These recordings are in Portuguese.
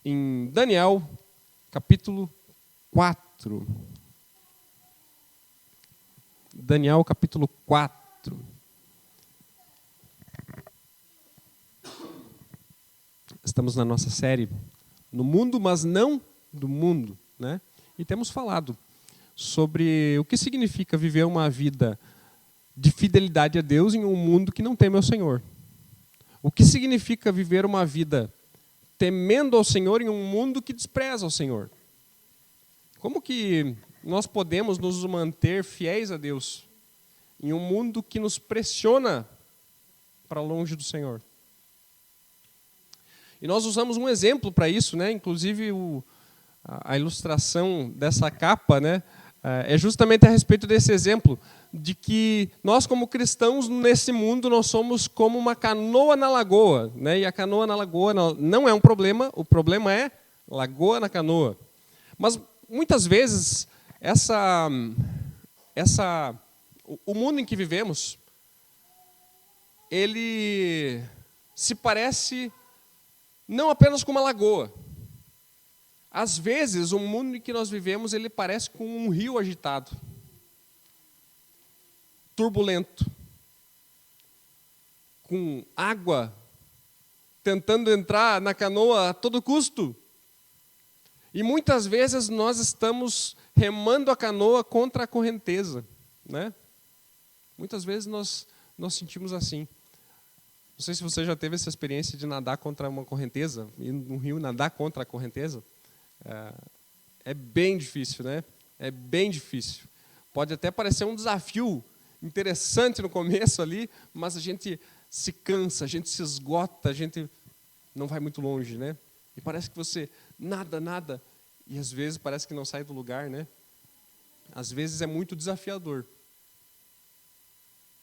em Daniel, capítulo 4. Daniel, capítulo 4. Estamos na nossa série No Mundo, mas não do Mundo, né? E temos falado sobre o que significa viver uma vida de fidelidade a Deus em um mundo que não teme ao Senhor. O que significa viver uma vida temendo ao Senhor em um mundo que despreza ao Senhor. Como que nós podemos nos manter fiéis a Deus em um mundo que nos pressiona para longe do Senhor? E nós usamos um exemplo para isso, né? Inclusive a ilustração dessa capa, né? É justamente a respeito desse exemplo, de que nós como cristãos nesse mundo nós somos como uma canoa na lagoa, né? E a canoa na lagoa não é um problema, o problema é lagoa na canoa. Mas muitas vezes o mundo em que vivemos, ele se parece não apenas com uma lagoa. Às vezes, o mundo em que nós vivemos, ele parece com um rio agitado, turbulento, com água tentando entrar na canoa a todo custo. E muitas vezes nós estamos remando a canoa contra a correnteza, né? Muitas vezes nós sentimos assim. Não sei se você já teve essa experiência de nadar contra uma correnteza, ir no rio nadar contra a correnteza. É bem difícil, né? É bem difícil. Pode até parecer um desafio interessante no começo ali, mas a gente se cansa, a gente se esgota, a gente não vai muito longe, né? E parece que você nada, e às vezes parece que não sai do lugar, né? Às vezes é muito desafiador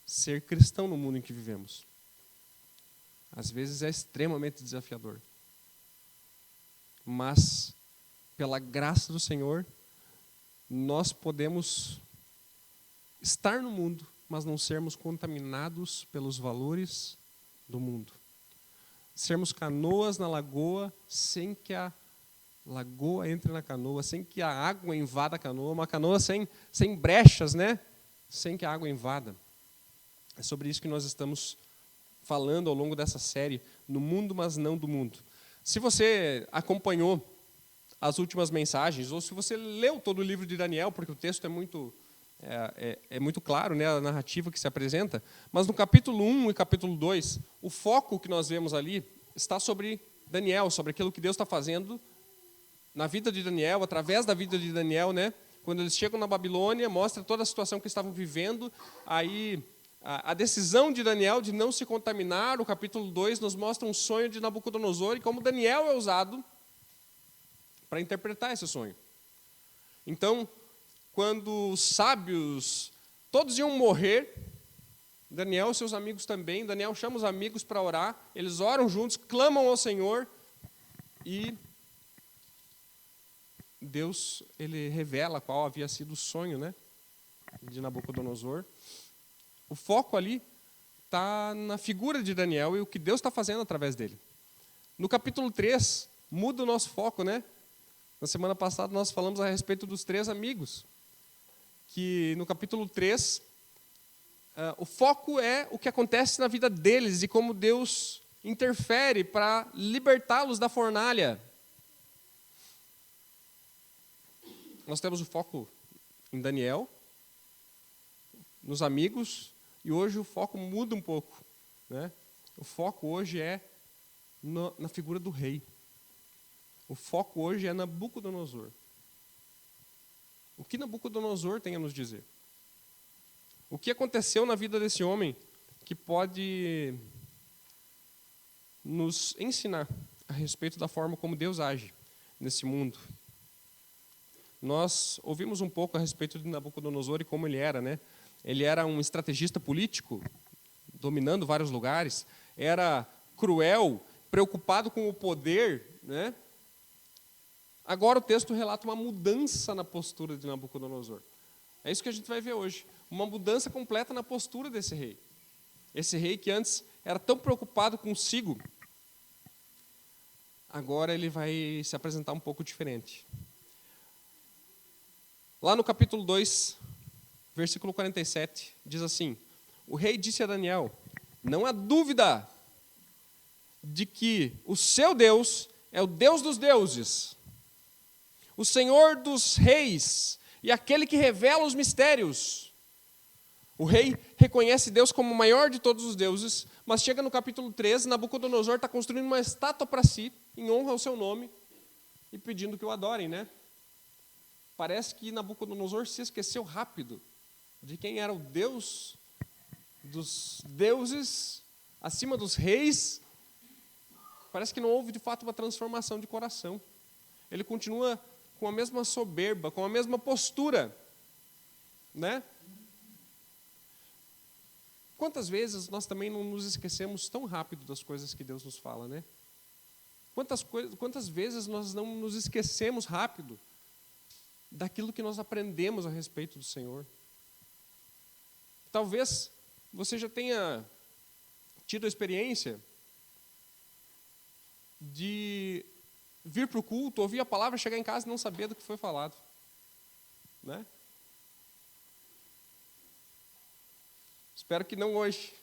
ser cristão no mundo em que vivemos. Às vezes é extremamente desafiador. Mas, pela graça do Senhor, nós podemos estar no mundo, mas não sermos contaminados pelos valores do mundo. Sermos canoas na lagoa, sem que a lagoa entre na canoa, sem que a água invada a canoa, uma canoa sem brechas, né? Sem que a água invada. É sobre isso que nós estamos falando ao longo dessa série, No Mundo, mas não do Mundo. Se você acompanhou as últimas mensagens, ou se você leu todo o livro de Daniel, porque o texto é muito claro, né, a narrativa que se apresenta, mas no capítulo 1 e capítulo 2, o foco que nós vemos ali está sobre Daniel, sobre aquilo que Deus está fazendo na vida de Daniel, através da vida de Daniel, né? Quando eles chegam na Babilônia, mostra toda a situação que estavam vivendo, aí a decisão de Daniel de não se contaminar. O capítulo 2 nos mostra um sonho de Nabucodonosor e como Daniel é usado para interpretar esse sonho. Então, quando os sábios, todos iam morrer, Daniel e seus amigos também, Daniel chama os amigos para orar, eles oram juntos, clamam ao Senhor e Deus, ele revela qual havia sido o sonho, né, de Nabucodonosor. O foco ali está na figura de Daniel e o que Deus está fazendo através dele. No capítulo 3, muda o nosso foco, né? Na semana passada nós falamos a respeito dos 3 amigos, que no capítulo 3, o foco é o que acontece na vida deles e como Deus interfere para libertá-los da fornalha. Nós temos o foco em Daniel, nos amigos, e hoje o foco muda um pouco, né? O foco hoje é na figura do rei. O foco hoje é Nabucodonosor. O que Nabucodonosor tem a nos dizer? O que aconteceu na vida desse homem que pode nos ensinar a respeito da forma como Deus age nesse mundo? Nós ouvimos um pouco a respeito de Nabucodonosor e como ele era, né? Ele era um estrategista político, dominando vários lugares, era cruel, preocupado com o poder, né? Agora o texto relata uma mudança na postura de Nabucodonosor. É isso que a gente vai ver hoje. Uma mudança completa na postura desse rei. Esse rei que antes era tão preocupado consigo, agora ele vai se apresentar um pouco diferente. Lá no capítulo 2, versículo 47, diz assim: o rei disse a Daniel: não há dúvida de que o seu Deus é o Deus dos deuses, o Senhor dos reis e aquele que revela os mistérios. O rei reconhece Deus como o maior de todos os deuses, mas chega no capítulo 13, Nabucodonosor está construindo uma estátua para si, em honra ao seu nome, e pedindo que o adorem, né? Parece que Nabucodonosor se esqueceu rápido de quem era o Deus dos deuses, acima dos reis. Parece que não houve, de fato, uma transformação de coração. Ele continua com a mesma soberba, com a mesma postura, né? Quantas vezes nós também não nos esquecemos tão rápido das coisas que Deus nos fala, né? Quantas vezes nós não nos esquecemos rápido daquilo que nós aprendemos a respeito do Senhor? Talvez você já tenha tido a experiência de vir para o culto, ouvir a palavra, chegar em casa e não saber do que foi falado, né? Espero que não hoje.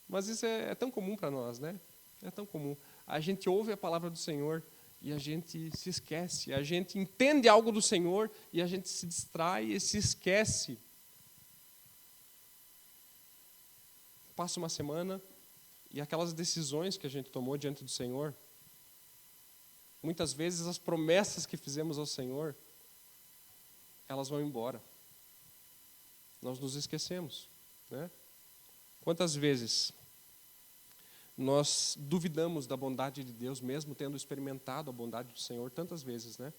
Mas isso é tão comum para nós, né? É tão comum. A gente ouve a palavra do Senhor e a gente se esquece. A gente entende algo do Senhor e a gente se distrai e se esquece. Passa uma semana e aquelas decisões que a gente tomou diante do Senhor, muitas vezes as promessas que fizemos ao Senhor, elas vão embora. Nós nos esquecemos, né? Quantas vezes nós duvidamos da bondade de Deus, mesmo tendo experimentado a bondade do Senhor tantas vezes, né?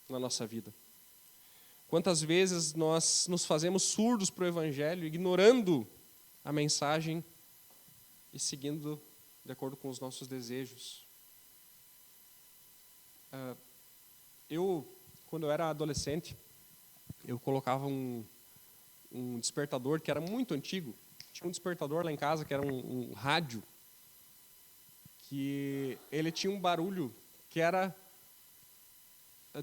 Na nossa vida. Quantas vezes nós nos fazemos surdos para o Evangelho, ignorando a mensagem e seguindo de acordo com os nossos desejos. Quando eu era adolescente, eu colocava um despertador que era muito antigo. Tinha um despertador lá em casa que era um rádio, que ele tinha um barulho que era...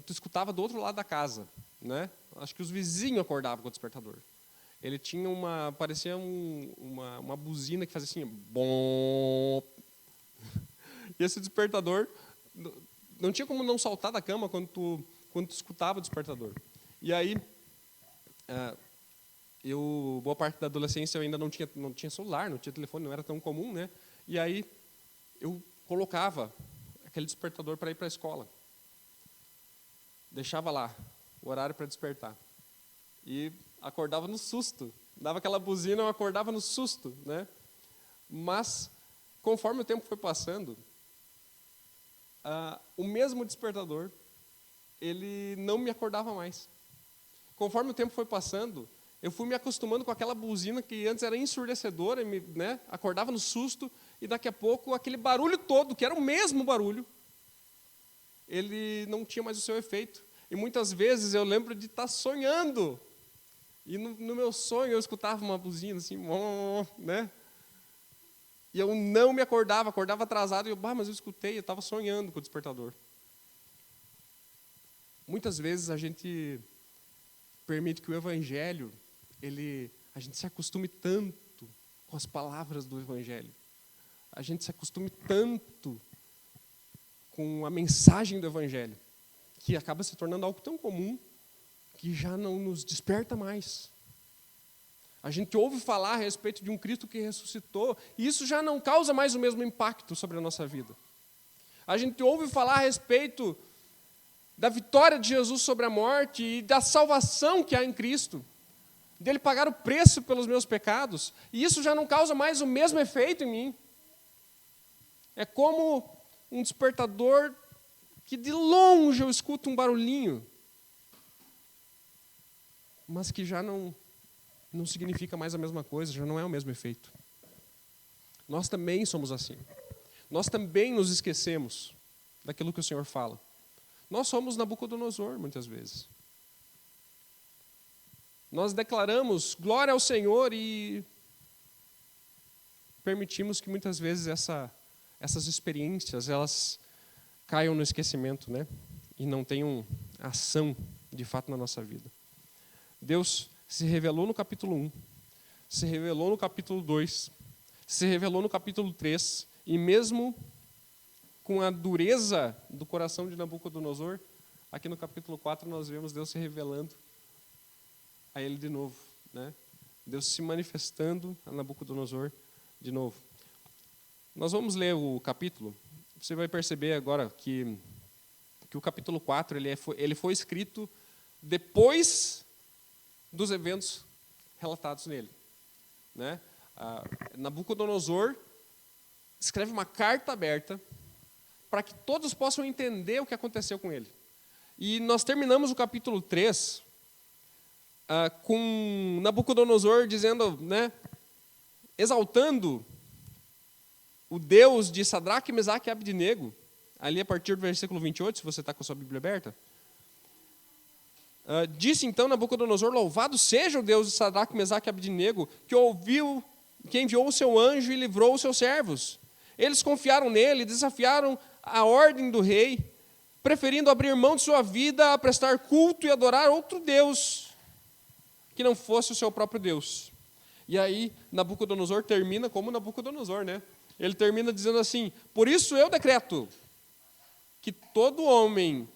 Tu escutava do outro lado da casa, né? Acho que os vizinhos acordavam com o despertador. Ele tinha parecia uma buzina que fazia assim, bom. E esse despertador, não tinha como não saltar da cama quando tu escutava o despertador. E aí, boa parte da adolescência eu ainda não tinha celular, não tinha telefone, não era tão comum, né? E aí eu colocava aquele despertador para ir para a escola. Deixava lá o horário para despertar. E acordava no susto. Dava aquela buzina, eu acordava no susto, né? Mas, conforme o tempo foi passando, o mesmo despertador, ele não me acordava mais. Conforme o tempo foi passando, eu fui me acostumando com aquela buzina que antes era ensurdecedora, né? Acordava no susto, e daqui a pouco aquele barulho todo, que era o mesmo barulho, ele não tinha mais o seu efeito. E muitas vezes eu lembro de estar sonhando. E no meu sonho eu escutava uma buzina assim, né? E eu não me acordava atrasado. E mas eu escutei, eu estava sonhando com o despertador. Muitas vezes a gente permite que o Evangelho, a gente se acostume tanto com as palavras do Evangelho. A gente se acostume tanto com a mensagem do Evangelho, que acaba se tornando algo tão comum que já não nos desperta mais. A gente ouve falar a respeito de um Cristo que ressuscitou, e isso já não causa mais o mesmo impacto sobre a nossa vida. A gente ouve falar a respeito da vitória de Jesus sobre a morte e da salvação que há em Cristo, dele pagar o preço pelos meus pecados, e isso já não causa mais o mesmo efeito em mim. É como um despertador que de longe eu escuto um barulhinho, mas que já não significa mais a mesma coisa, já não é o mesmo efeito. Nós também somos assim. Nós também nos esquecemos daquilo que o Senhor fala. Nós somos Nabucodonosor, muitas vezes. Nós declaramos glória ao Senhor e permitimos que muitas vezes essas experiências elas caiam no esquecimento, né? E não tenham ação de fato na nossa vida. Deus se revelou no capítulo 1, se revelou no capítulo 2, se revelou no capítulo 3, e mesmo com a dureza do coração de Nabucodonosor, aqui no capítulo 4 nós vemos Deus se revelando a ele de novo, né? Deus se manifestando a Nabucodonosor de novo. Nós vamos ler o capítulo. Você vai perceber agora que o capítulo 4 ele foi escrito depois dos eventos relatados nele, né? Nabucodonosor escreve uma carta aberta para que todos possam entender o que aconteceu com ele. E nós terminamos o capítulo 3 com Nabucodonosor dizendo, né, exaltando o Deus de Sadraque, Mesaque e Abdenego, ali a partir do versículo 28, se você está com a sua Bíblia aberta. Disse então Nabucodonosor: louvado seja o Deus de Sadraque, Mesaque e Abdenego, que enviou o seu anjo e livrou os seus servos. Eles confiaram nele, desafiaram a ordem do rei, preferindo abrir mão de sua vida a prestar culto e adorar outro Deus, que não fosse o seu próprio Deus. E aí Nabucodonosor termina como Nabucodonosor, né? Ele termina dizendo assim: por isso eu decreto que todo homem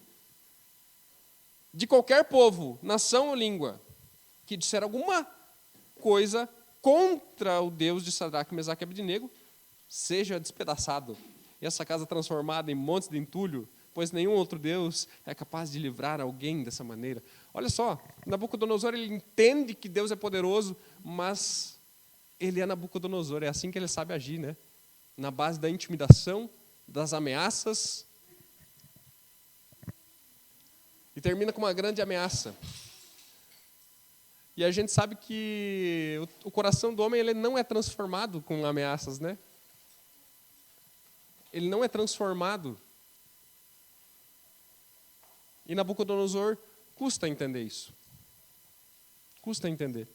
de qualquer povo, nação ou língua, que disser alguma coisa contra o Deus de Sadraque, Mesaque e Abdenego, seja despedaçado, e essa casa transformada em montes de entulho, pois nenhum outro Deus é capaz de livrar alguém dessa maneira. Olha só, Nabucodonosor, ele entende que Deus é poderoso, mas ele é Nabucodonosor, é assim que ele sabe agir, né? Na base da intimidação, das ameaças. E termina com uma grande ameaça. E a gente sabe que o coração do homem ele não é transformado com ameaças, né? Ele não é transformado. E Nabucodonosor custa entender isso. Custa entender.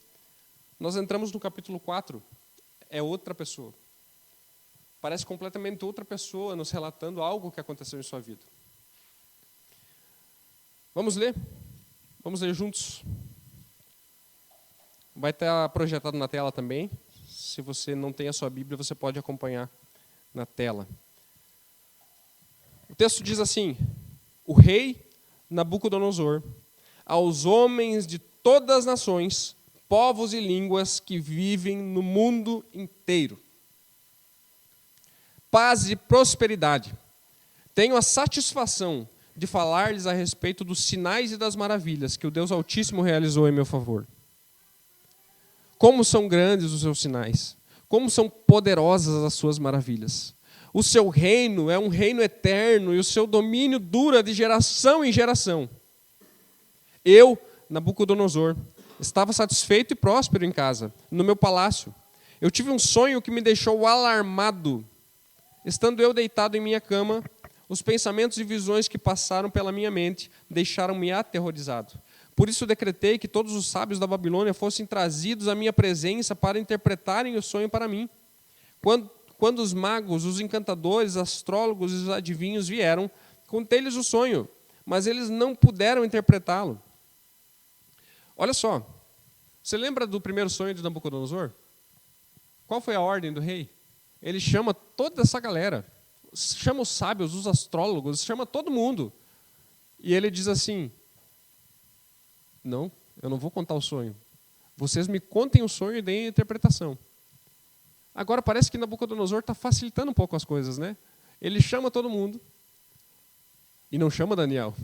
Nós entramos no capítulo 4, é outra pessoa. Parece completamente outra pessoa nos relatando algo que aconteceu em sua vida. Vamos ler? Vamos ler juntos. Vai estar projetado na tela também. Se você não tem a sua Bíblia, você pode acompanhar na tela. O texto diz assim: o rei Nabucodonosor, aos homens de todas as nações, povos e línguas que vivem no mundo inteiro. Paz e prosperidade. Tenho a satisfação de falar-lhes a respeito dos sinais e das maravilhas que o Deus Altíssimo realizou em meu favor. Como são grandes os seus sinais, como são poderosas as suas maravilhas. O seu reino é um reino eterno e o seu domínio dura de geração em geração. Eu, Nabucodonosor, estava satisfeito e próspero em casa, no meu palácio. Eu tive um sonho que me deixou alarmado. Estando eu deitado em minha cama, os pensamentos e visões que passaram pela minha mente deixaram-me aterrorizado. Por isso decretei que todos os sábios da Babilônia fossem trazidos à minha presença para interpretarem o sonho para mim. Quando os magos, os encantadores, astrólogos e os adivinhos vieram, contei-lhes o sonho, mas eles não puderam interpretá-lo. Olha só, você lembra do primeiro sonho de Nabucodonosor? Qual foi a ordem do rei? Ele chama toda essa galera, chama os sábios, os astrólogos, chama todo mundo. E ele diz assim: não, eu não vou contar o sonho. Vocês me contem o sonho e deem a interpretação. Agora parece que Nabucodonosor está facilitando um pouco as coisas, né? Ele chama todo mundo e não chama Daniel.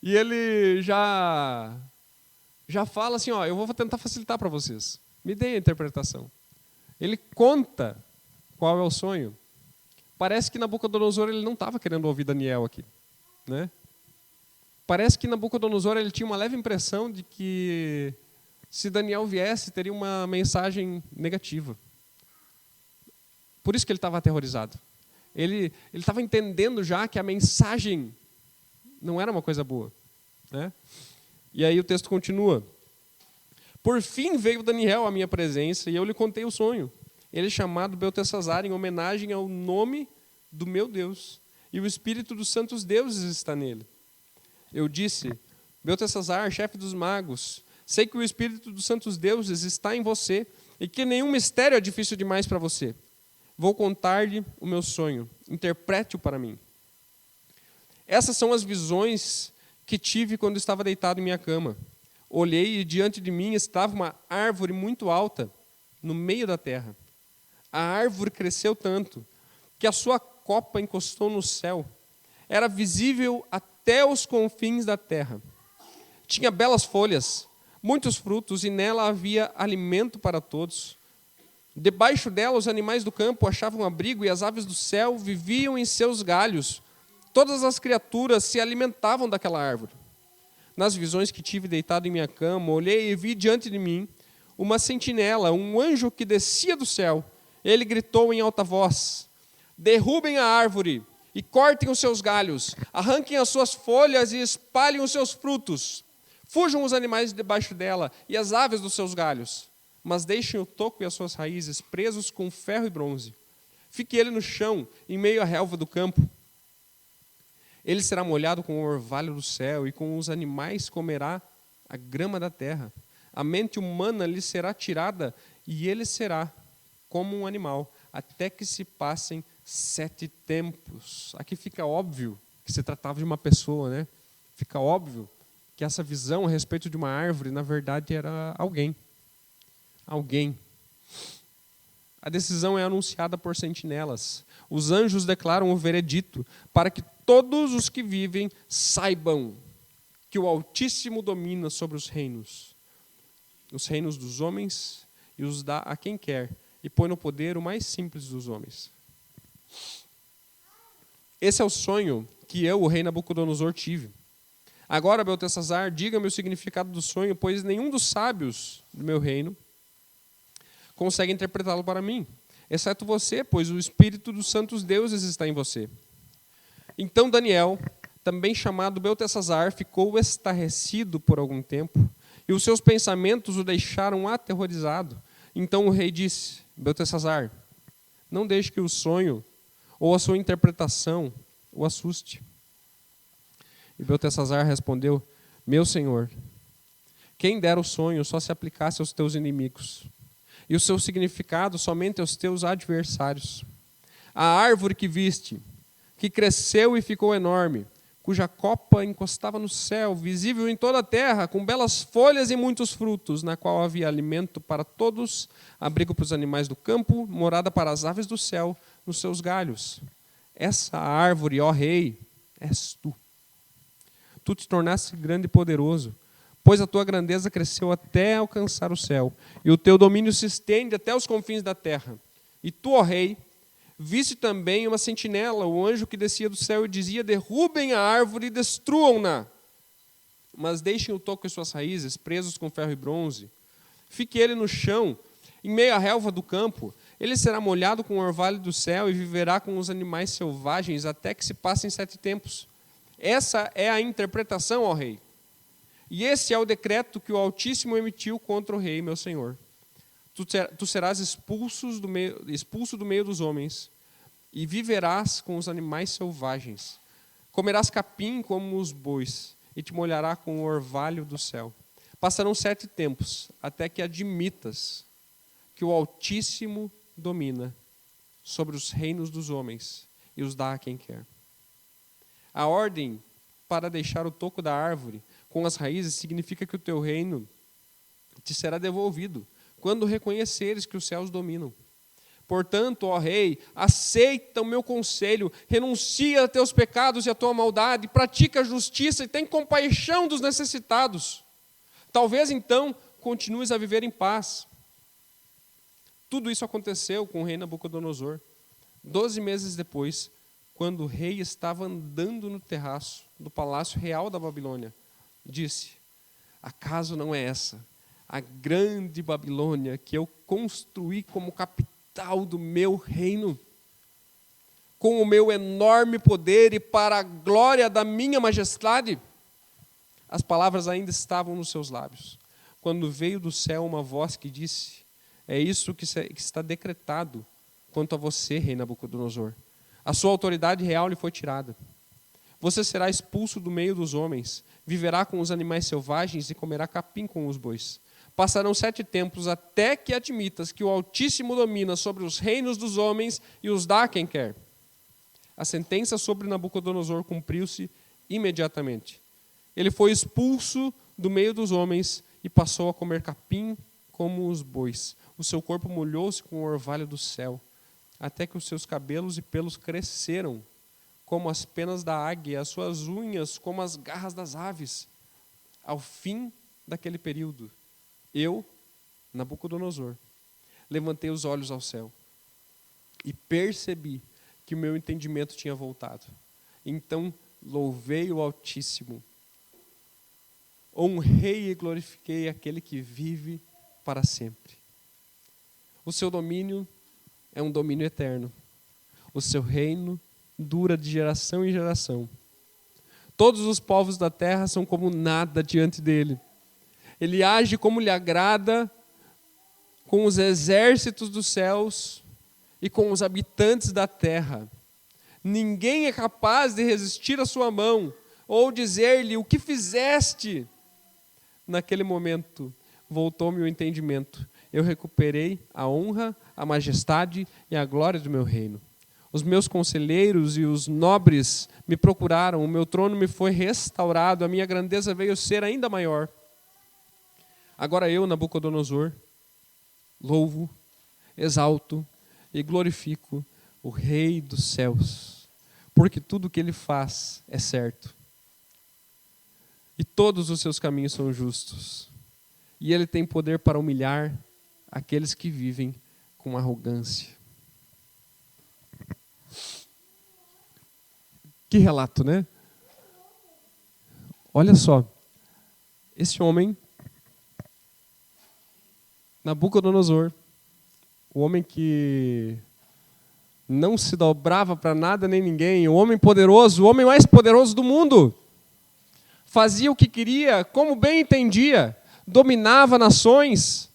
E ele já fala assim, ó, eu vou tentar facilitar para vocês. Me deem a interpretação. Ele conta qual é o sonho. Parece que Nabucodonosor ele não estava querendo ouvir Daniel aqui, né? Parece que Nabucodonosor ele tinha uma leve impressão de que se Daniel viesse, teria uma mensagem negativa. Por isso que ele estava aterrorizado. Ele estava entendendo já que a mensagem não era uma coisa boa, né? E aí o texto continua. Por fim veio Daniel à minha presença e eu lhe contei o sonho. Ele é chamado Beltesazar em homenagem ao nome do meu Deus, e o espírito dos santos deuses está nele. Eu disse: Beltesazar, chefe dos magos, sei que o espírito dos santos deuses está em você, e que nenhum mistério é difícil demais para você. Vou contar-lhe o meu sonho, interprete-o para mim. Essas são as visões que tive quando estava deitado em minha cama. Olhei e diante de mim estava uma árvore muito alta, no meio da terra. A árvore cresceu tanto que a sua copa encostou no céu. Era visível até os confins da terra. Tinha belas folhas, muitos frutos, e nela havia alimento para todos. Debaixo dela os animais do campo achavam abrigo, e as aves do céu viviam em seus galhos. Todas as criaturas se alimentavam daquela árvore. Nas visões que tive deitado em minha cama, olhei e vi diante de mim uma sentinela, um anjo que descia do céu. Ele gritou em alta voz: derrubem a árvore e cortem os seus galhos, arranquem as suas folhas e espalhem os seus frutos. Fujam os animais debaixo dela e as aves dos seus galhos, mas deixem o toco e as suas raízes presos com ferro e bronze. Fique ele no chão, em meio à relva do campo. Ele será molhado com o orvalho do céu, e com os animais comerá a grama da terra. A mente humana lhe será tirada, e ele será como um animal, até que se passem 7 tempos. Aqui fica óbvio que se tratava de uma pessoa, né? Fica óbvio que essa visão a respeito de uma árvore, na verdade, era alguém. Alguém. A decisão é anunciada por sentinelas. Os anjos declaram o veredito para que todos os que vivem saibam que o Altíssimo domina sobre os reinos dos homens, e os dá a quem quer, e põe no poder o mais simples dos homens. Esse é o sonho que eu, o rei Nabucodonosor, tive. Agora, Beltesazar, diga-me o significado do sonho, pois nenhum dos sábios do meu reino consegue interpretá-lo para mim, exceto você, pois o espírito dos santos deuses está em você. Então Daniel, também chamado Beltesazar, ficou estarrecido por algum tempo, e os seus pensamentos o deixaram aterrorizado. Então o rei disse: Beltesazar, não deixe que o sonho ou a sua interpretação o assuste. E Beltesazar respondeu: meu senhor, quem dera o sonho só se aplicasse aos teus inimigos, e o seu significado somente aos teus adversários. A árvore que viste, que cresceu e ficou enorme, cuja copa encostava no céu, visível em toda a terra, com belas folhas e muitos frutos, na qual havia alimento para todos, abrigo para os animais do campo, morada para as aves do céu, nos seus galhos. Essa árvore, ó rei, és tu. Tu te tornaste grande e poderoso, pois a tua grandeza cresceu até alcançar o céu, e o teu domínio se estende até os confins da terra. E tu, ó rei, viste também uma sentinela, o anjo que descia do céu e dizia: derrubem a árvore e destruam-na, mas deixem o toco e suas raízes presos com ferro e bronze. Fique ele no chão, em meio à relva do campo. Ele será molhado com o orvalho do céu e viverá com os animais selvagens até que se passem 7 tempos. Essa é a interpretação, ó rei. E esse é o decreto que o Altíssimo emitiu contra o rei, meu senhor. Tu serás expulso do meio dos homens, e viverás com os animais selvagens. Comerás capim como os bois, e te molhará com o orvalho do céu. Passarão 7 tempos, até que admitas que o Altíssimo domina sobre os reinos dos homens, e os dá a quem quer. A ordem para deixar o toco da árvore com as raízes significa que o teu reino te será devolvido, quando reconheceres que os céus dominam. Portanto, ó rei, aceita o meu conselho, renuncia a teus pecados e a tua maldade, pratica a justiça e tem compaixão dos necessitados. Talvez então continues a viver em paz. Tudo isso aconteceu com o rei Nabucodonosor. 12 meses depois, quando o rei estava andando no terraço do palácio real da Babilônia, disse: acaso não é essa a grande Babilônia que eu construí como capital do meu reino, com o meu enorme poder e para a glória da minha majestade? As palavras ainda estavam nos seus lábios, quando veio do céu uma voz que disse: É isso que está decretado quanto a você, rei Nabucodonosor. A sua autoridade real lhe foi tirada. Você será expulso do meio dos homens, viverá com os animais selvagens e comerá capim com os bois. Passarão 7 tempos até que admitas que o Altíssimo domina sobre os reinos dos homens e os dá a quem quer. A sentença sobre Nabucodonosor cumpriu-se imediatamente. Ele foi expulso do meio dos homens e passou a comer capim como os bois. O seu corpo molhou-se com o orvalho do céu, até que os seus cabelos e pelos cresceram como as penas da águia, as suas unhas como as garras das aves. Ao fim daquele período, eu, Nabucodonosor, levantei os olhos ao céu e percebi que o meu entendimento tinha voltado. Então louvei o Altíssimo, honrei e glorifiquei aquele que vive para sempre. O seu domínio é um domínio eterno. O seu reino dura de geração em geração. Todos os povos da terra são como nada diante dele. Ele age como lhe agrada com os exércitos dos céus e com os habitantes da terra. Ninguém é capaz de resistir à sua mão ou dizer-lhe: o que fizeste? Naquele momento, voltou-me o entendimento. Eu recuperei a honra, a majestade e a glória do meu reino. Os meus conselheiros e os nobres me procuraram, o meu trono me foi restaurado, a minha grandeza veio ser ainda maior. Agora eu, Nabucodonosor, louvo, exalto e glorifico o Rei dos céus, porque tudo o que ele faz é certo. E todos os seus caminhos são justos. E ele tem poder para humilhar aqueles que vivem com arrogância. Que relato, né? Olha só. Esse homem, Nabucodonosor, o homem que não se dobrava para nada nem ninguém, o homem poderoso, o homem mais poderoso do mundo, fazia o que queria, como bem entendia, dominava nações,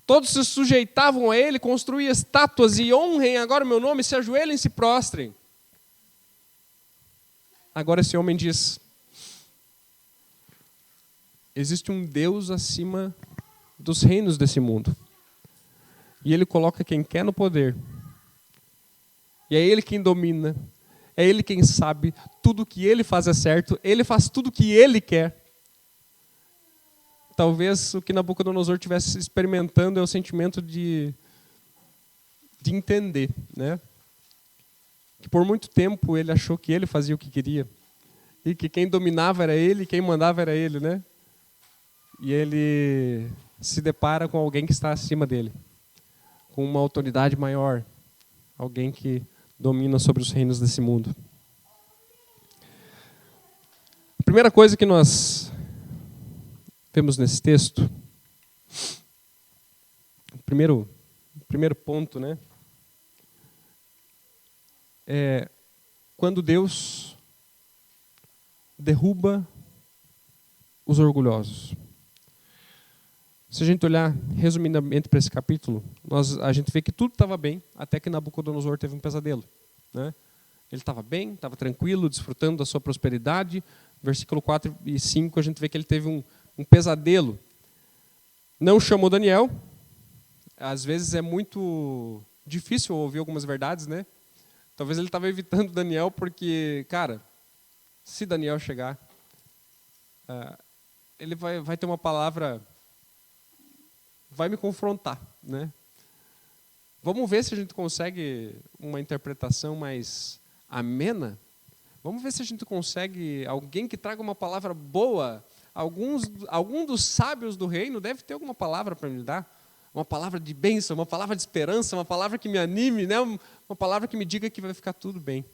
todos se sujeitavam a ele, construía estátuas e honrem agora o meu nome, se ajoelhem e se prostrem. Agora esse homem diz: existe um Deus acima dos reinos desse mundo. E ele coloca quem quer no poder. E é ele quem domina. É ele quem sabe. Tudo que ele faz é certo. Ele faz tudo que ele quer. Talvez o que Nabucodonosor estivesse experimentando é o sentimento de entender, né? Que por muito tempo ele achou que ele fazia o que queria. E que quem dominava era ele, quem mandava era ele, né? E ele se depara com alguém que está acima dele, com uma autoridade maior, alguém que domina sobre os reinos desse mundo. A primeira coisa que nós vemos nesse texto, o primeiro ponto, né, é quando Deus derruba os orgulhosos. Se a gente olhar resumidamente para esse capítulo, a gente vê que tudo estava bem, até que Nabucodonosor teve um pesadelo, né? Ele estava bem, estava tranquilo, desfrutando da sua prosperidade. Versículo 4 e 5, a gente vê que ele teve um pesadelo. Não chamou Daniel. Às vezes é muito difícil ouvir algumas verdades, né? Talvez ele estava evitando Daniel porque, cara, se Daniel chegar, ele vai ter uma palavra, vai me confrontar, né? Vamos ver se a gente consegue uma interpretação mais amena. Vamos ver se a gente consegue alguém que traga uma palavra boa. Algum dos sábios do reino deve ter alguma palavra para me dar. Uma palavra de bênção, uma palavra de esperança, uma palavra que me anime, né? Uma palavra que me diga que vai ficar tudo bem.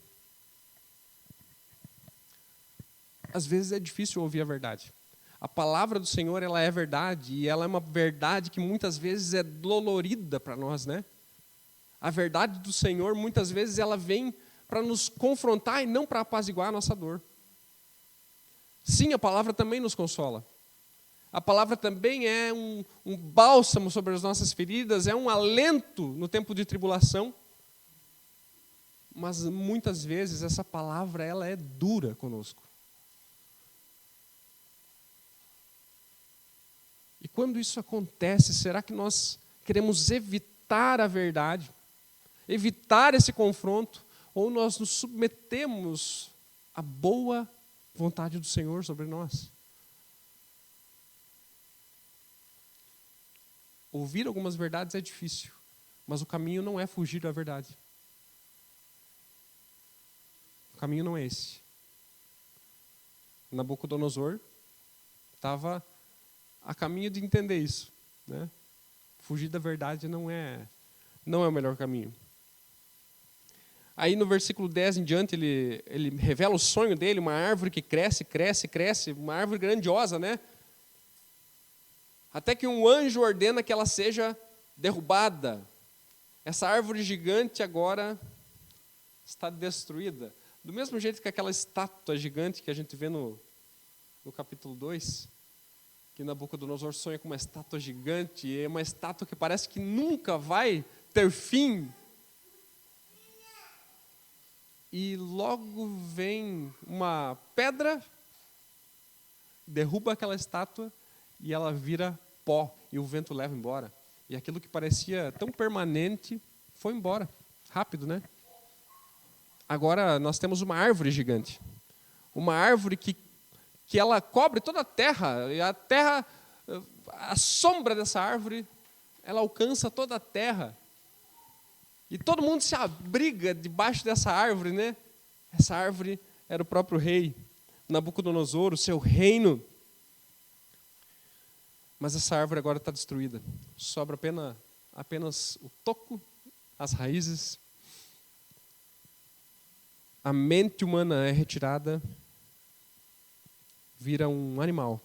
Às vezes é difícil ouvir a verdade. A palavra do Senhor, ela é verdade, e ela é uma verdade que muitas vezes é dolorida para nós, né? A verdade do Senhor, muitas vezes, ela vem para nos confrontar e não para apaziguar a nossa dor. Sim, a palavra também nos consola. A palavra também é um bálsamo sobre as nossas feridas, é um alento no tempo de tribulação. Mas muitas vezes essa palavra ela é dura conosco. E quando isso acontece, será que nós queremos evitar a verdade? Evitar esse confronto? Ou nós nos submetemos à boa vontade do Senhor sobre nós? Ouvir algumas verdades é difícil, mas o caminho não é fugir da verdade. O caminho não é esse. Nabucodonosor estava a caminho de entender isso, né? Fugir da verdade não é o melhor caminho. Aí no versículo 10 em diante, ele revela o sonho dele, uma árvore que cresce, cresce, cresce, uma árvore grandiosa, né? Até que um anjo ordena que ela seja derrubada. Essa árvore gigante agora está destruída. Do mesmo jeito que aquela estátua gigante que a gente vê no capítulo 2, que Nabucodonosor sonha com uma estátua gigante, e é uma estátua que parece que nunca vai ter fim. E logo vem uma pedra, derruba aquela estátua, e ela vira pó, e o vento leva embora. E aquilo que parecia tão permanente foi embora, rápido, né? Agora nós temos uma árvore gigante. Uma árvore que ela cobre toda a terra. E a terra, a sombra dessa árvore, ela alcança toda a terra. E todo mundo se abriga debaixo dessa árvore, né? Essa árvore era o próprio rei Nabucodonosor, o seu reino. Mas essa árvore agora está destruída. Sobra apenas o toco, as raízes. A mente humana é retirada, vira um animal.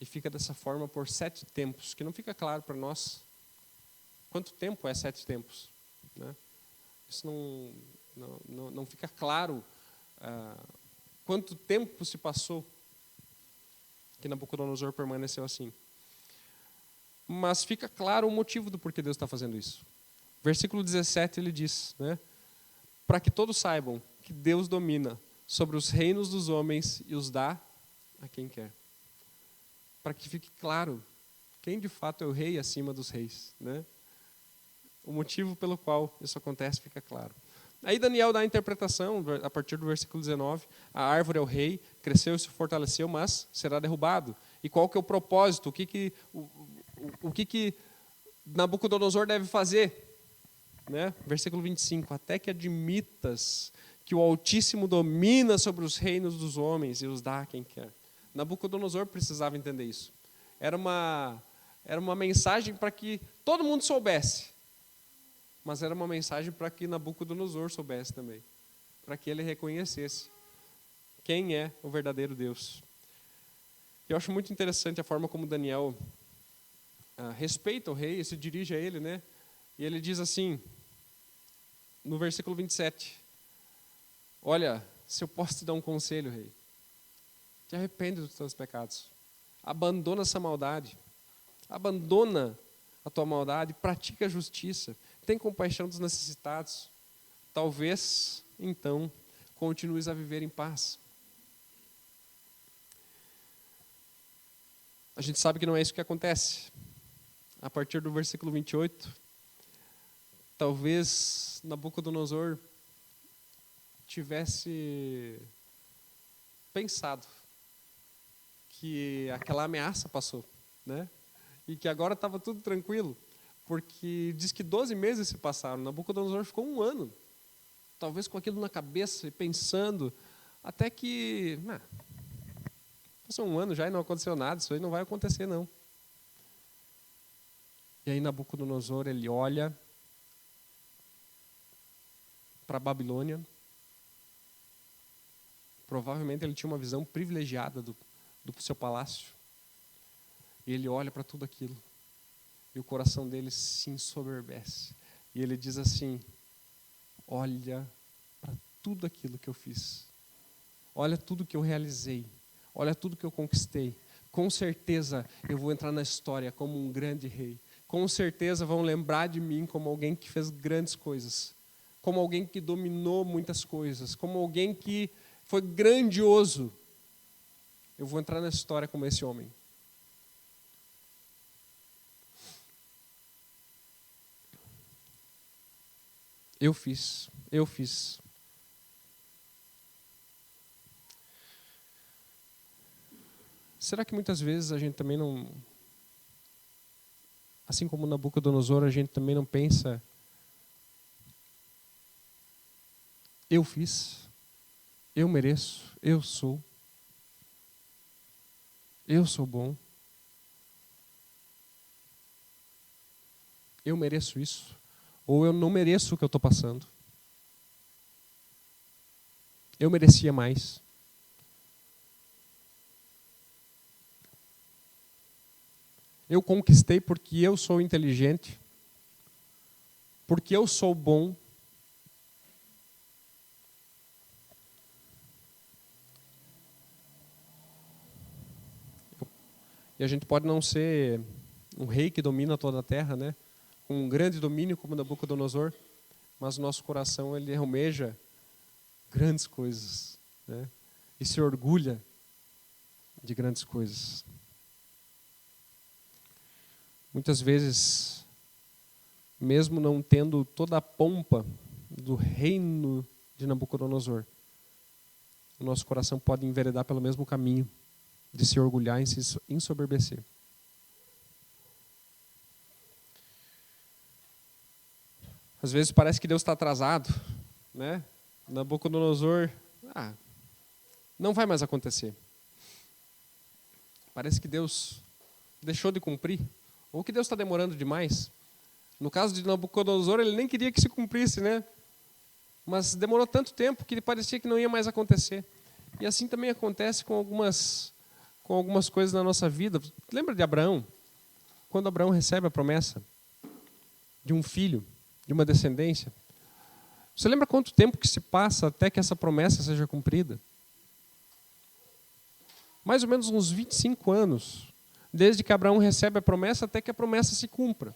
E fica dessa forma por 7 tempos, que não fica claro para nós quanto tempo é 7 tempos, né? Isso não fica claro quanto tempo se passou que Nabucodonosor permaneceu assim. Mas fica claro o motivo do porquê Deus está fazendo isso. Versículo 17 ele diz, né? Para que todos saibam que Deus domina sobre os reinos dos homens e os dá a quem quer. Para que fique claro quem de fato é o rei acima dos reis, né? O motivo pelo qual isso acontece fica claro. Aí Daniel dá a interpretação, a partir do versículo 19, a árvore é o rei, cresceu e se fortaleceu, mas será derrubado. E qual que é o propósito? O que Nabucodonosor deve fazer? Né? Versículo 25, até que admitas que o Altíssimo domina sobre os reinos dos homens e os dá a quem quer. Nabucodonosor precisava entender isso. Era uma mensagem para que todo mundo soubesse. Mas era uma mensagem para que Nabucodonosor soubesse também. Para que ele reconhecesse quem é o verdadeiro Deus. Eu acho muito interessante a forma como Daniel respeita o rei e se dirige a ele, né? E ele diz assim, no versículo 27, olha, se eu posso te dar um conselho, rei, te arrepende dos teus pecados. Abandona essa maldade. Abandona a tua maldade, pratica a justiça, tem compaixão dos necessitados. Talvez, então, continues a viver em paz. A gente sabe que não é isso que acontece. A partir do versículo 28, talvez Nabucodonosor tivesse pensado que aquela ameaça passou, né? E que agora estava tudo tranquilo, porque diz que 12 meses se passaram, Nabucodonosor ficou 1 ano, talvez com aquilo na cabeça e pensando, até que, passou 1 ano já e não aconteceu nada, isso aí não vai acontecer não. E aí Nabucodonosor, ele olha para a Babilônia, provavelmente ele tinha uma visão privilegiada do seu palácio, e ele olha para tudo aquilo, e o coração dele se ensoberbece. E ele diz assim, olha para tudo aquilo que eu fiz. Olha tudo que eu realizei. Olha tudo que eu conquistei. com certeza eu vou entrar na história como um grande rei. Com certeza vão lembrar de mim como alguém que fez grandes coisas, como alguém que dominou muitas coisas, como alguém que foi grandioso. Eu vou entrar na história como esse homem. Eu fiz. Será que muitas vezes a gente também não, assim como Nabucodonosor, a gente também não pensa, eu fiz, eu mereço, eu sou bom, eu mereço isso, ou eu não mereço o que eu estou passando, eu merecia mais. Eu conquistei porque eu sou inteligente, porque eu sou bom. E a gente pode não ser um rei que domina toda a terra, né? Com um grande domínio como Nabucodonosor, mas o nosso coração ele almeja grandes coisas, né? E se orgulha de grandes coisas. Muitas vezes, mesmo não tendo toda a pompa do reino de Nabucodonosor, o nosso coração pode enveredar pelo mesmo caminho de se orgulhar e se ensoberbecer. Às vezes parece que Deus está atrasado, né? Nabucodonosor, não vai mais acontecer. Parece que Deus deixou de cumprir, ou que Deus está demorando demais. No caso de Nabucodonosor, ele nem queria que se cumprisse, né? Mas demorou tanto tempo que parecia que não ia mais acontecer. E assim também acontece com algumas coisas na nossa vida. Lembra de Abraão? Quando Abraão recebe a promessa de um filho, de uma descendência. Você lembra quanto tempo que se passa até que essa promessa seja cumprida? Mais ou menos uns 25 anos, desde que Abraão recebe a promessa até que a promessa se cumpra.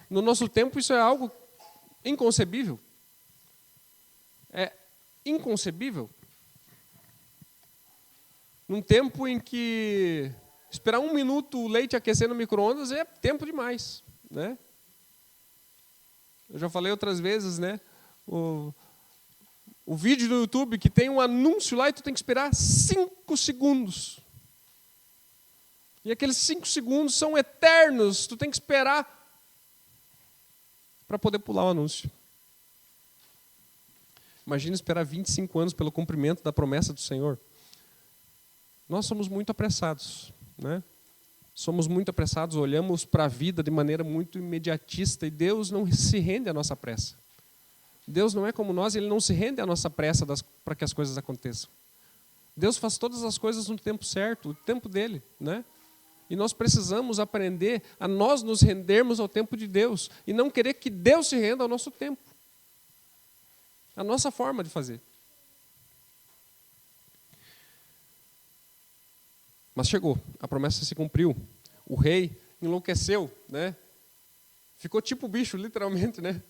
No nosso tempo isso é algo inconcebível. É inconcebível. Num tempo em que esperar 1 minuto o leite aquecer no micro-ondas é tempo demais, né? Eu já falei outras vezes, né? O vídeo do YouTube que tem um anúncio lá e tu tem que esperar 5 segundos. E aqueles 5 segundos são eternos. Tu tem que esperar para poder pular o anúncio. Imagina esperar 25 anos pelo cumprimento da promessa do Senhor. Nós somos muito apressados, né? Somos muito apressados, olhamos para a vida de maneira muito imediatista e Deus não se rende à nossa pressa. Deus não é como nós, Ele não se rende à nossa pressa para que as coisas aconteçam. Deus faz todas as coisas no tempo certo, o tempo dele, né? E nós precisamos aprender a nós nos rendermos ao tempo de Deus e não querer que Deus se renda ao nosso tempo. A nossa forma de fazer. Mas chegou, a promessa se cumpriu. O rei enlouqueceu, né? Ficou tipo bicho, literalmente, né?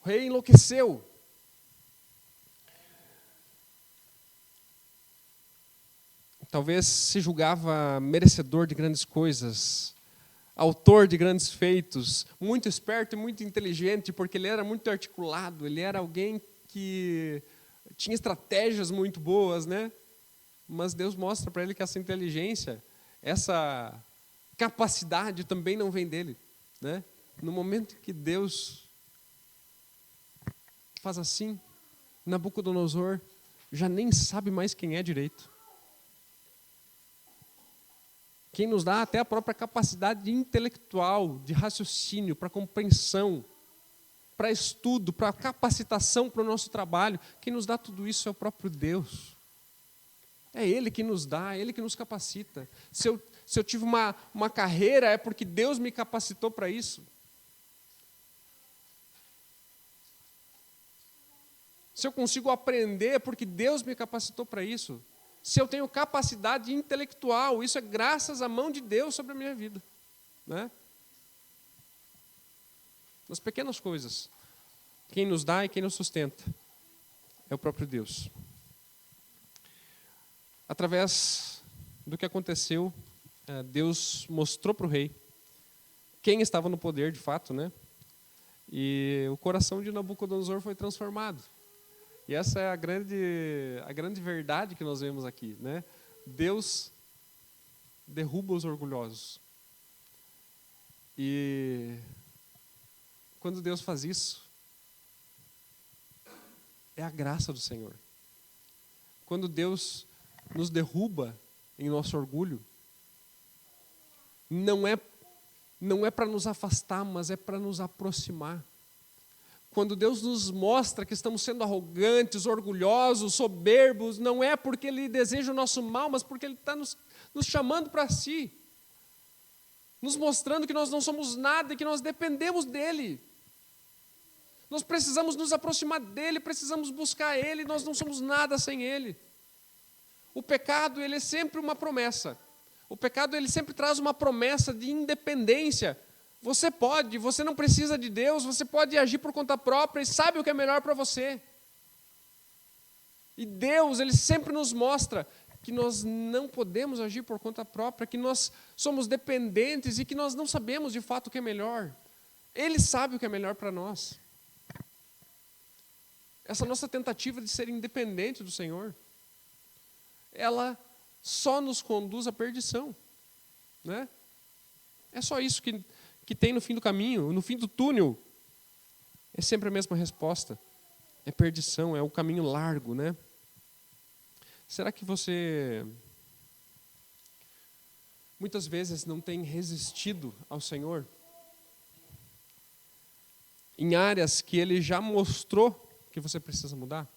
O rei enlouqueceu. Talvez se julgava merecedor de grandes coisas, autor de grandes feitos, muito esperto e muito inteligente, porque ele era muito articulado, ele era alguém que tinha estratégias muito boas, né? Mas Deus mostra para ele que essa inteligência, essa capacidade também não vem dele, né? No momento que Deus faz assim, Nabucodonosor já nem sabe mais quem é direito. Quem nos dá até a própria capacidade intelectual, de raciocínio, para compreensão, para estudo, para capacitação para o nosso trabalho, quem nos dá tudo isso é o próprio Deus. É Ele que nos dá, é Ele que nos capacita. Se eu tive uma carreira, é porque Deus me capacitou para isso. Se eu consigo aprender, é porque Deus me capacitou para isso. se eu tenho capacidade intelectual. Isso é graças à mão de Deus sobre a minha vida, né? Nas pequenas coisas, quem nos dá e quem nos sustenta é o próprio Deus. Através do que aconteceu, Deus mostrou para o rei quem estava no poder de fato, né? E o coração de Nabucodonosor foi transformado. E essa é a grande verdade que nós vemos aqui, né? Deus derruba os orgulhosos. E quando Deus faz isso, é a graça do Senhor. Quando Deus nos derruba em nosso orgulho, não é para nos afastar, mas é para nos aproximar. Quando Deus nos mostra que estamos sendo arrogantes, orgulhosos, soberbos, não é porque Ele deseja o nosso mal, mas porque Ele está nos chamando para si, nos mostrando que nós não somos nada e que nós dependemos dEle. Nós precisamos nos aproximar dEle, precisamos buscar Ele, nós não somos nada sem Ele. O pecado, ele é sempre uma promessa. O pecado, ele sempre traz uma promessa de independência. Você não precisa de Deus, você pode agir por conta própria e sabe o que é melhor para você. E Deus, Ele sempre nos mostra que nós não podemos agir por conta própria, que nós somos dependentes e que nós não sabemos de fato o que é melhor. Ele sabe o que é melhor para nós. Essa nossa tentativa de ser independente do Senhor, ela só nos conduz à perdição, né? É só isso que tem no fim do caminho, no fim do túnel. É sempre a mesma resposta. É perdição, é o caminho largo, né? Será que você muitas vezes não tem resistido ao Senhor em áreas que Ele já mostrou que você precisa mudar?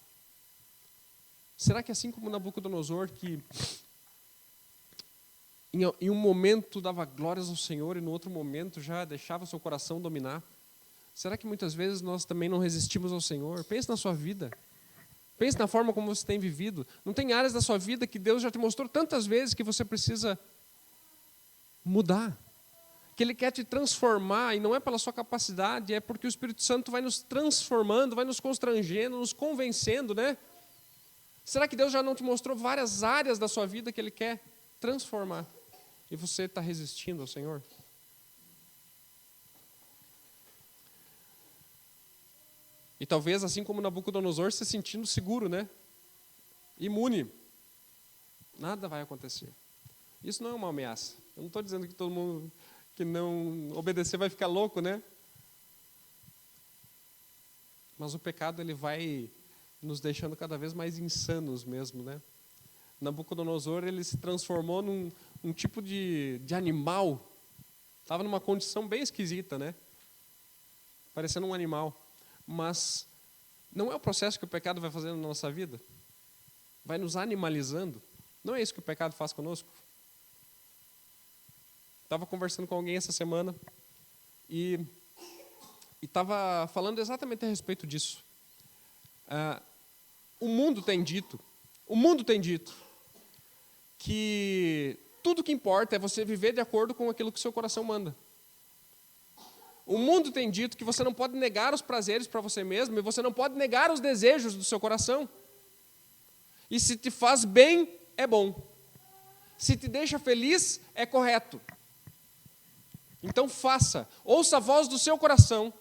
Será que assim como Nabucodonosor, que em um momento dava glórias ao Senhor e no outro momento já deixava o seu coração dominar, será que muitas vezes nós também não resistimos ao Senhor? Pense na sua vida. Pense na forma como você tem vivido. Não tem áreas da sua vida que Deus já te mostrou tantas vezes que você precisa mudar? Que Ele quer te transformar, e não é pela sua capacidade, é porque o Espírito Santo vai nos transformando, vai nos constrangendo, nos convencendo, né? Será que Deus já não te mostrou várias áreas da sua vida que Ele quer transformar? E você está resistindo ao Senhor? E talvez, assim como Nabucodonosor, se sentindo seguro, né? Imune. Nada vai acontecer. Isso não é uma ameaça. Eu não estou dizendo que todo mundo que não obedecer vai ficar louco, né? Mas o pecado, ele vai nos deixando cada vez mais insanos mesmo, né? Nabucodonosor, ele se transformou num tipo de animal. Estava numa condição bem esquisita, né? Parecendo um animal. Mas não é o processo que o pecado vai fazendo na nossa vida? Vai nos animalizando? Não é isso que o pecado faz conosco? Estava conversando com alguém essa semana e estava falando exatamente a respeito disso. O mundo tem dito que tudo que importa é você viver de acordo com aquilo que o seu coração manda. O mundo tem dito que você não pode negar os prazeres para você mesmo e você não pode negar os desejos do seu coração. E se te faz bem, é bom. Se te deixa feliz, é correto. Então faça, ouça a voz do seu coração.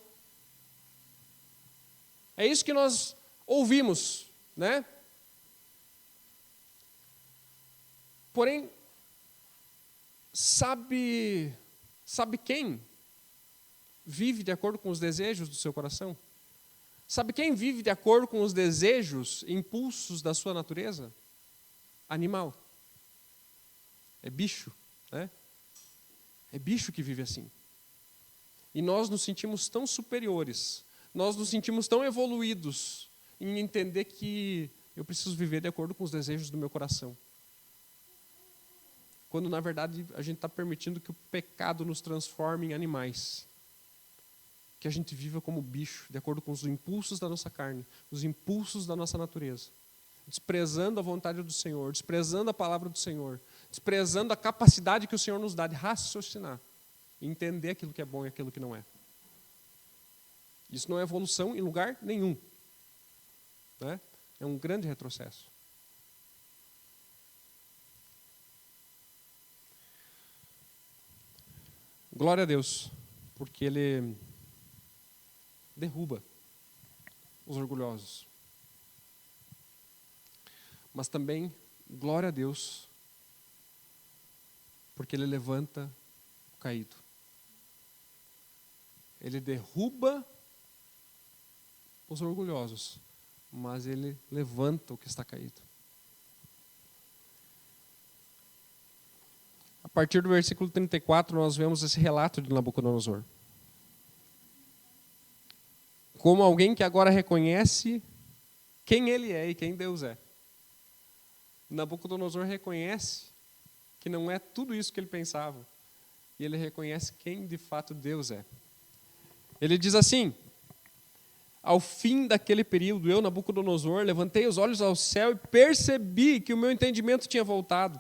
É isso que nós ouvimos, né? Porém, sabe quem vive de acordo com os desejos do seu coração? Sabe quem vive de acordo com os desejos, impulsos da sua natureza? Animal. É bicho, né? É bicho que vive assim. E nós nos sentimos tão superiores, nós nos sentimos tão evoluídos em entender que eu preciso viver de acordo com os desejos do meu coração. Quando, na verdade, a gente está permitindo que o pecado nos transforme em animais. Que a gente viva como bicho, de acordo com os impulsos da nossa carne, os impulsos da nossa natureza. desprezando a vontade do Senhor, desprezando a palavra do Senhor, desprezando a capacidade que o Senhor nos dá de raciocinar, entender aquilo que é bom e aquilo que não é. Isso não é evolução em lugar nenhum, né? É um grande retrocesso. Glória a Deus, porque Ele derruba os orgulhosos. Mas também, glória a Deus, porque Ele levanta o caído. Ele derruba os orgulhosos, mas Ele levanta o que está caído. A partir do versículo 34, nós vemos esse relato de Nabucodonosor. Como alguém que agora reconhece quem ele é e quem Deus é. Nabucodonosor reconhece que não é tudo isso que ele pensava. E ele reconhece quem de fato Deus é. Ele diz assim: ao fim daquele período, eu, Nabucodonosor, levantei os olhos ao céu e percebi que o meu entendimento tinha voltado.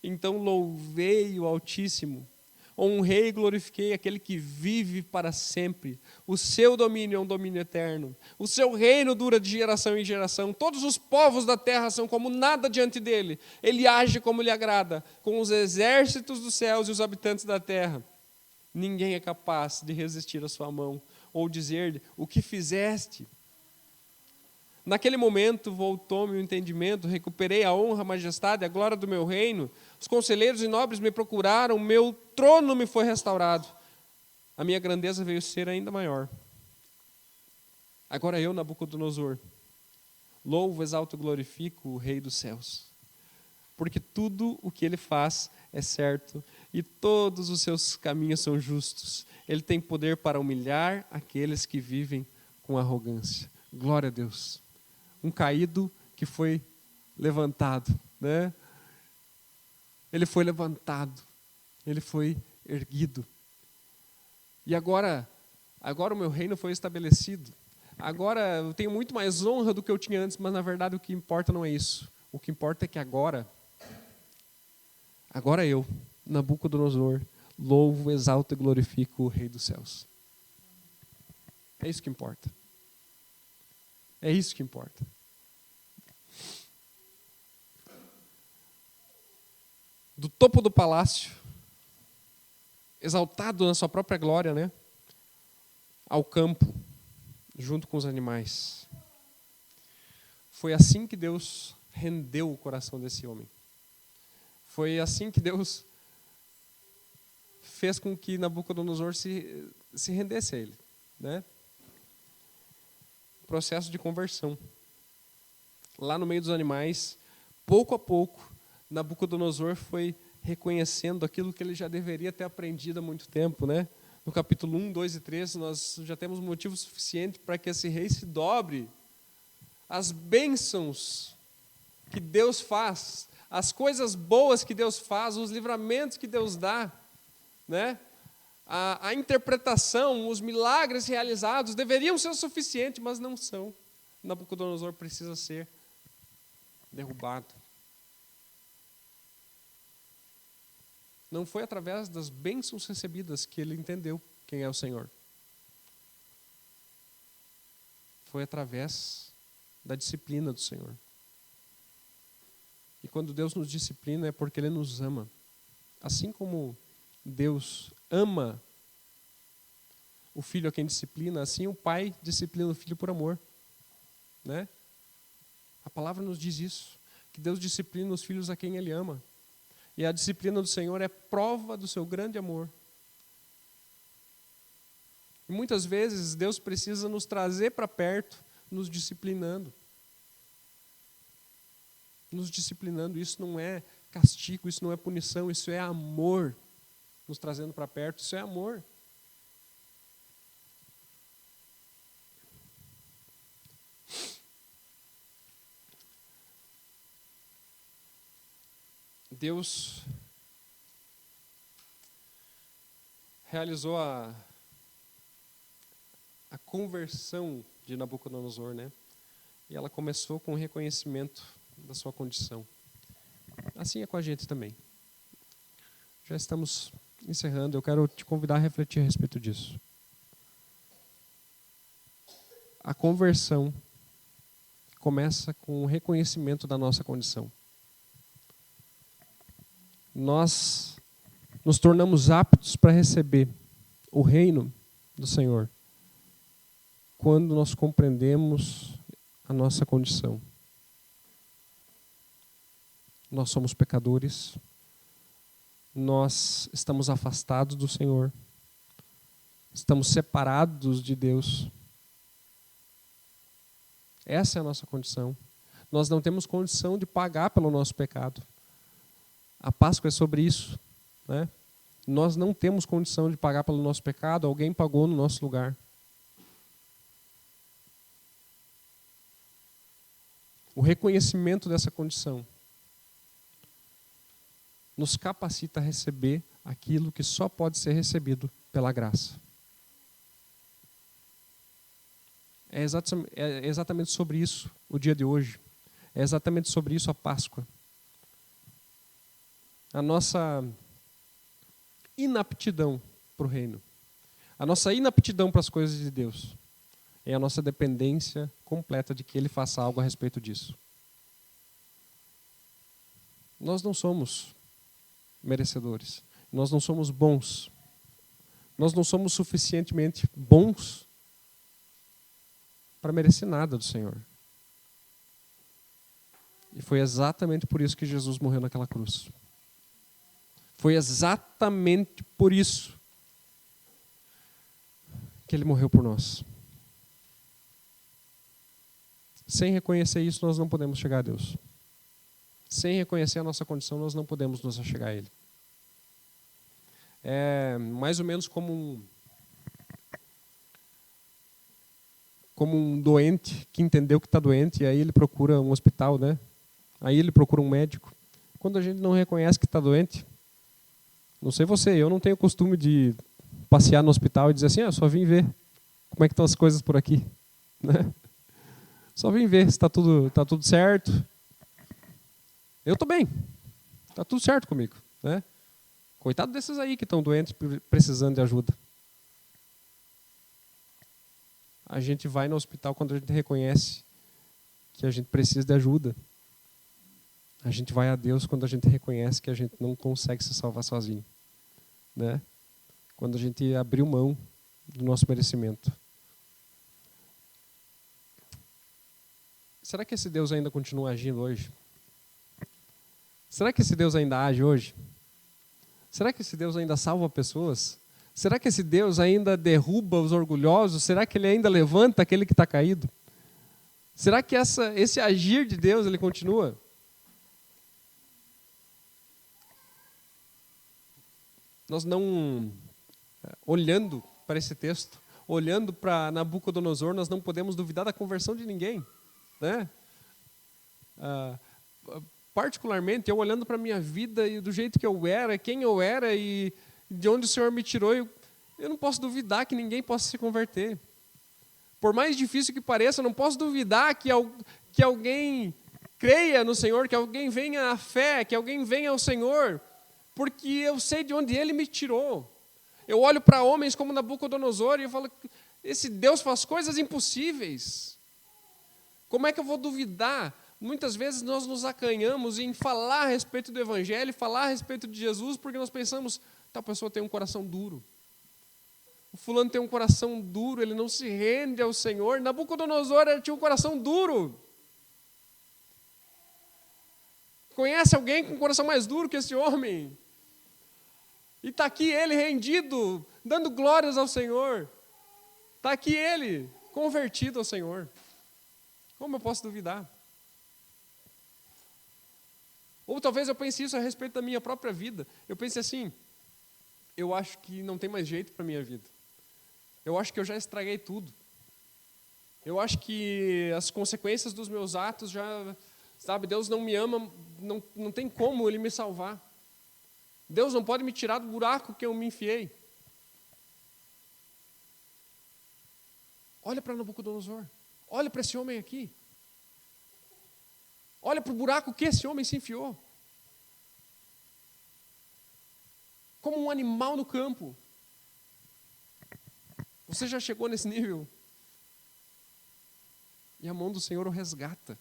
Então louvei o Altíssimo, honrei e glorifiquei aquele que vive para sempre. O seu domínio é um domínio eterno. O seu reino dura de geração em geração. Todos os povos da terra são como nada diante dele. Ele age como lhe agrada, com os exércitos dos céus e os habitantes da terra. Ninguém é capaz de resistir à sua mão, ou dizer-lhe: o que fizeste? Naquele momento voltou-me o entendimento, recuperei a honra, a majestade, a glória do meu reino. Os conselheiros e nobres me procuraram, meu trono me foi restaurado. A minha grandeza veio ser ainda maior. Agora eu, Nabucodonosor, louvo, exalto e glorifico o Rei dos céus. Porque tudo o que ele faz é certo e todos os seus caminhos são justos. Ele tem poder para humilhar aqueles que vivem com arrogância. Glória a Deus. Um caído que foi levantado, né? Ele foi levantado, ele foi erguido. E agora o meu reino foi estabelecido. Agora eu tenho muito mais honra do que eu tinha antes, mas na verdade o que importa não é isso. O que importa é que agora eu, Nabucodonosor, louvo, exalto e glorifico o Rei dos céus. É isso que importa. É isso que importa. Do topo do palácio, exaltado na sua própria glória, né? Ao campo, junto com os animais. Foi assim que Deus rendeu o coração desse homem. Foi assim que Deus fez com que Nabucodonosor se rendesse a ele, né? Processo de conversão. Lá no meio dos animais, pouco a pouco, Nabucodonosor foi reconhecendo aquilo que ele já deveria ter aprendido há muito tempo, né? No capítulo 1, 2 e 3, nós já temos motivo suficiente para que esse rei se dobre. As bênçãos que Deus faz, as coisas boas que Deus faz, os livramentos que Deus dá, né? A interpretação, os milagres realizados deveriam ser o suficiente, mas não são. Nabucodonosor precisa ser derrubado. Não foi através das bênçãos recebidas que ele entendeu quem é o Senhor. Foi através da disciplina do Senhor. E quando Deus nos disciplina é porque Ele nos ama. Assim como Deus ama o filho a quem disciplina, assim o pai disciplina o filho por amor, né? A palavra nos diz isso, que Deus disciplina os filhos a quem Ele ama. E a disciplina do Senhor é prova do seu grande amor. E muitas vezes Deus precisa nos trazer para perto, nos disciplinando. Nos disciplinando, isso não é castigo, isso não é punição, isso é amor. Nos trazendo para perto, isso é amor. Deus realizou a conversão de Nabucodonosor, né? E ela começou com o reconhecimento da sua condição. Assim é com a gente também. Já estamos encerrando, eu quero te convidar a refletir a respeito disso. A conversão começa com o reconhecimento da nossa condição. Nós nos tornamos aptos para receber o reino do Senhor quando nós compreendemos a nossa condição. Nós somos pecadores, nós estamos afastados do Senhor, estamos separados de Deus. Essa é a nossa condição. Nós não temos condição de pagar pelo nosso pecado. A Páscoa é sobre isso, né? Nós não temos condição de pagar pelo nosso pecado, alguém pagou no nosso lugar. O reconhecimento dessa condição nos capacita a receber aquilo que só pode ser recebido pela graça. É exatamente sobre isso o dia de hoje. É exatamente sobre isso a Páscoa. A nossa inaptidão para o reino. A nossa inaptidão para as coisas de Deus. É a nossa dependência completa de que Ele faça algo a respeito disso. Nós não somos merecedores. Nós não somos bons. Nós não somos suficientemente bons para merecer nada do Senhor. E foi exatamente por isso que Jesus morreu naquela cruz. Foi exatamente por isso que Ele morreu por nós. Sem reconhecer isso, nós não podemos chegar a Deus. Sem reconhecer a nossa condição, nós não podemos nos achegar a Ele. É mais ou menos como um doente que entendeu que está doente e aí ele procura um hospital, né? Aí ele procura um médico. Quando a gente não reconhece que está doente, não sei você, eu não tenho costume de passear no hospital e dizer assim, só vim ver como é que estão as coisas por aqui, né? Só vim ver se está tudo certo. Eu estou bem, está tudo certo comigo, né? Coitado desses aí que estão doentes, precisando de ajuda. A gente vai no hospital quando a gente reconhece que a gente precisa de ajuda. A gente vai a Deus quando a gente reconhece que a gente não consegue se salvar sozinho, né? Quando a gente abriu mão do nosso merecimento. Será que esse Deus ainda continua agindo hoje? Será que esse Deus ainda age hoje? Será que esse Deus ainda salva pessoas? Será que esse Deus ainda derruba os orgulhosos? Será que Ele ainda levanta aquele que está caído? Será que esse agir de Deus, Ele continua? Nós não, olhando para esse texto, olhando para Nabucodonosor, nós não podemos duvidar da conversão de ninguém, né? Particularmente, eu olhando para a minha vida e do jeito que eu era, quem eu era e de onde o Senhor me tirou, eu não posso duvidar que ninguém possa se converter. Por mais difícil que pareça, eu não posso duvidar que alguém creia no Senhor, que alguém venha à fé, que alguém venha ao Senhor, porque eu sei de onde Ele me tirou. Eu olho para homens como Nabucodonosor e eu falo, esse Deus faz coisas impossíveis. Como é que eu vou duvidar? Muitas vezes nós nos acanhamos em falar a respeito do Evangelho, falar a respeito de Jesus, porque nós pensamos, tal pessoa tem um coração duro. O fulano tem um coração duro, ele não se rende ao Senhor. Nabucodonosor tinha um coração duro. Conhece alguém com um coração mais duro que esse homem? E está aqui ele rendido, dando glórias ao Senhor. Está aqui ele, convertido ao Senhor. Como eu posso duvidar? Ou talvez eu pense isso a respeito da minha própria vida. Eu pense assim, eu acho que não tem mais jeito para a minha vida. Eu acho que eu já estraguei tudo. Eu acho que as consequências dos meus atos já... Sabe, Deus não me ama, não tem como Ele me salvar. Deus não pode me tirar do buraco que eu me enfiei. Olha para Nabucodonosor. Olha para esse homem aqui. Olha para o buraco que esse homem se enfiou. Como um animal no campo. Você já chegou nesse nível? E a mão do Senhor o resgata.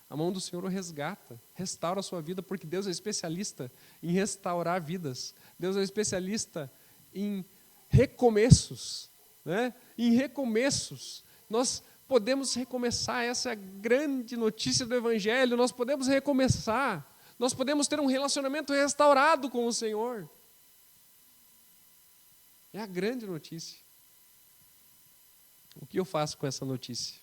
A mão do Senhor o resgata. Restaura a sua vida, porque Deus é especialista em restaurar vidas. Deus é especialista em recomeços. Né? Em recomeços. Nós podemos recomeçar. Essa é a grande notícia do Evangelho. Nós podemos recomeçar. Nós podemos ter um relacionamento restaurado com o Senhor. É a grande notícia. O que eu faço com essa notícia?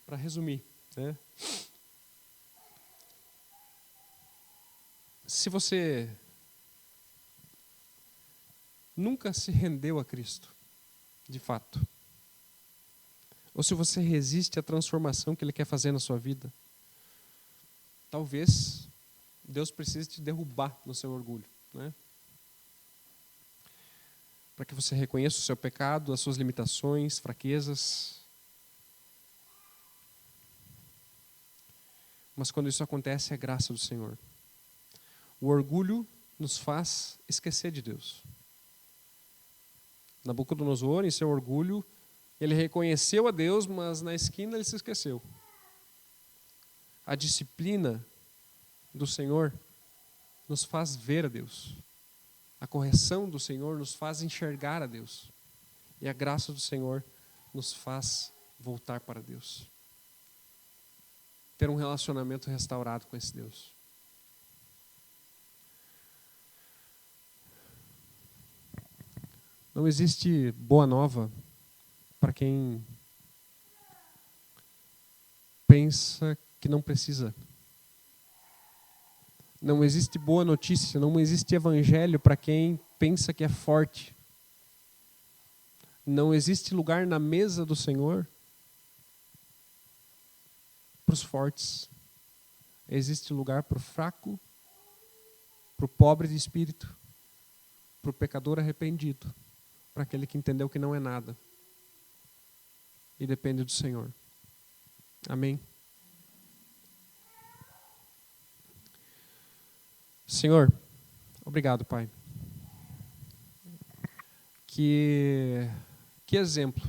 Para resumir, né? Se você nunca se rendeu a Cristo, de fato, ou se você resiste à transformação que Ele quer fazer na sua vida, talvez Deus precise te derrubar no seu orgulho, né? Para que você reconheça o seu pecado, as suas limitações, fraquezas. Mas quando isso acontece, é graça do Senhor. O orgulho nos faz esquecer de Deus. Nabucodonosor, em seu orgulho, ele reconheceu a Deus, mas na esquina ele se esqueceu. A disciplina do Senhor nos faz ver a Deus. A correção do Senhor nos faz enxergar a Deus. E a graça do Senhor nos faz voltar para Deus. Ter um relacionamento restaurado com esse Deus. Não existe boa nova para quem pensa que não precisa. Não existe boa notícia, não existe evangelho para quem pensa que é forte. Não existe lugar na mesa do Senhor para os fortes. Existe lugar para o fraco, para o pobre de espírito, para o pecador arrependido, para aquele que entendeu que não é nada e depende do Senhor. Amém? Senhor, obrigado, Pai. Que exemplo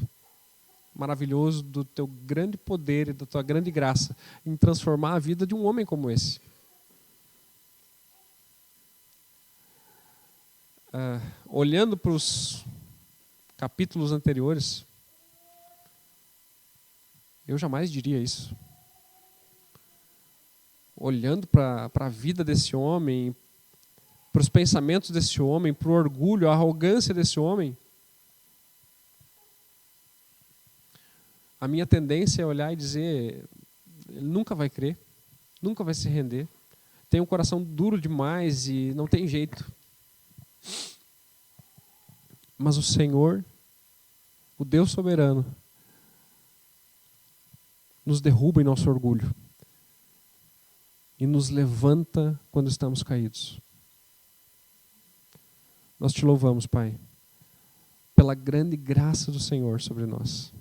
maravilhoso do teu grande poder e da tua grande graça em transformar a vida de um homem como esse. Olhando para os capítulos anteriores, eu jamais diria isso. Olhando para a vida desse homem, para os pensamentos desse homem, para o orgulho, a arrogância desse homem, a minha tendência é olhar e dizer, ele nunca vai crer, nunca vai se render, tem um coração duro demais e não tem jeito. Mas o Senhor, o Deus soberano, nos derruba em nosso orgulho e nos levanta quando estamos caídos. Nós te louvamos, Pai, pela grande graça do Senhor sobre nós.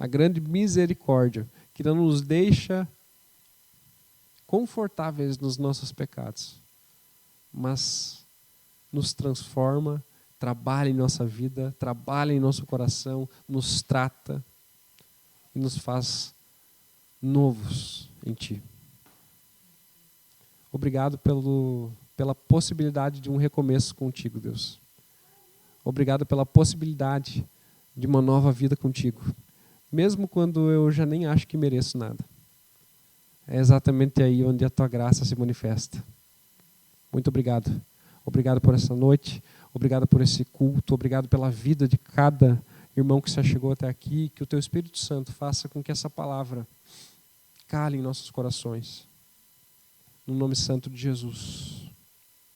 A grande misericórdia que não nos deixa confortáveis nos nossos pecados, mas nos transforma, trabalha em nossa vida, trabalha em nosso coração, nos trata e nos faz novos em Ti. Obrigado pela possibilidade de um recomeço contigo, Deus. Obrigado pela possibilidade de uma nova vida contigo. Mesmo quando eu já nem acho que mereço nada. É exatamente aí onde a tua graça se manifesta. Muito obrigado. Obrigado por essa noite. Obrigado por esse culto. Obrigado pela vida de cada irmão que se chegou até aqui. Que o teu Espírito Santo faça com que essa palavra cale em nossos corações. No nome santo de Jesus.